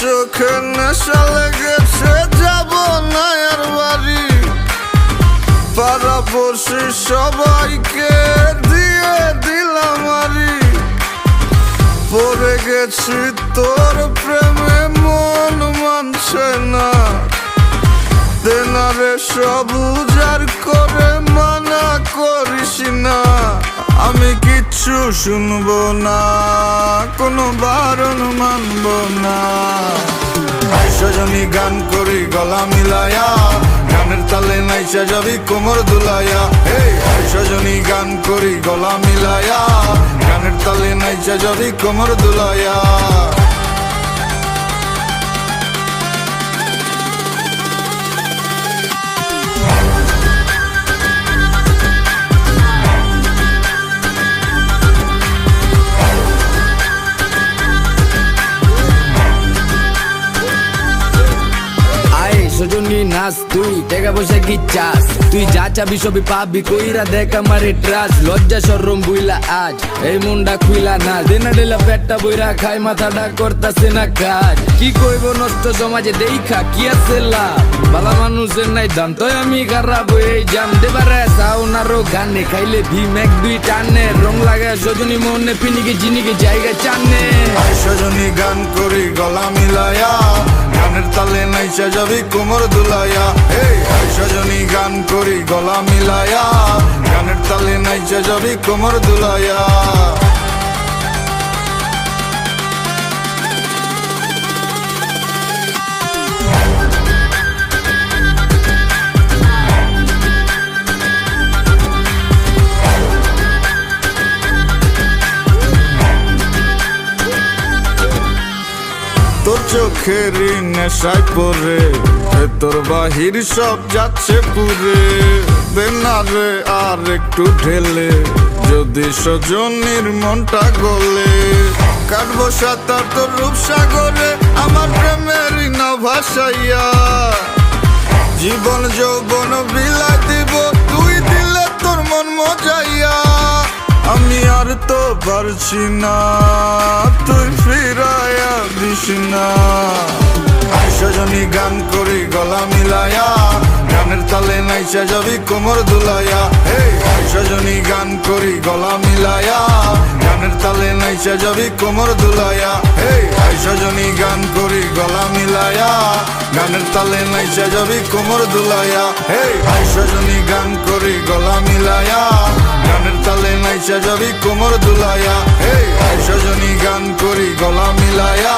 চোখে নেশা লেগেছে, যাব না আর বাড়ি। পাড়াপড়শি সবাইকে দিয়ে দিলাম আরি। পড়ে গেছি তোর প্রেমে, মন মানছে না। তেনারে সব উজাড় করে মানা করিস না। আমি কিচ্ছু শুনবো না, কোনো বারণ মানব না। সজনী গান করি গলা মিলায়া, গানের তালে নাইচা যাবি কোমর দুলাইয়া। সজনী গান করি গলা মিলায়া, গানের তালে নাইচা যাবি কোমর দুলাইয়া। সজনী নাচ, তুই টাকা পয়সা কি চাস? তুই যা চাবি সবই পাবি, কইরা দেখ আমারে ট্রাস। লজ্জা শরম বুইলা আজ এই মুন্ডা খুইলা না। দেনা ডেলা পেটটা বইরা খাই, মাথাটা করতাছে না কাজ। কি কইব নষ্ট সমাজে দেখা কি আছে লাভ? বালা মানুষের নাই দাম, তই আমি খারাপ হয়ে জাম। দেবারে সাউনারও গানে খাইলে ভীম এক দুই টানে। রং লাগে সজনী মনে পিনিকে জিনিকে জায়গা চানে। সজনী গান করি গলা মিলায়া, গানের তালে নাইচা যাবি কোমর দুলাইয়া। সজনী গান করি গলা মিলায়া, গানের তালে নাইচা যাবি কোমর দুলাইয়া। তোর চোখের নেশায় পরে তোর বাহির সব যাচ্ছে পুরে। দেনারে আর একটু ঢেলে, যদি সজনীর মনটা গলে। কাটবো সাঁতার তোর রূপসাগরে, আমার প্রেমের না ভাসাইয়া। জীবন যৌবন বিলাই দিব, তুই দিলে তোর মন মজাইয়া। আমি আর তো পারছি না, তুই ফিরাইয়া দিস না। সজনী গান করি গলা মিলায়া, গানের তালে নাইচা যাবি কোমর দুলাইয়া। সজনী গান করি গলা মিলায়া, গানের তালে নাইচা যাবি কোমর দুলাইয়া। সজনী গান করি গলা মিলায়া, গানের তালে নাইচা যাবি কোমর দুলাইয়া। সজনী গান করি গলা মিলায়া, গানের তালে নাইচা যাবি কোমর দুলাইয়া। সজনী গান করি গলা মিলায়া,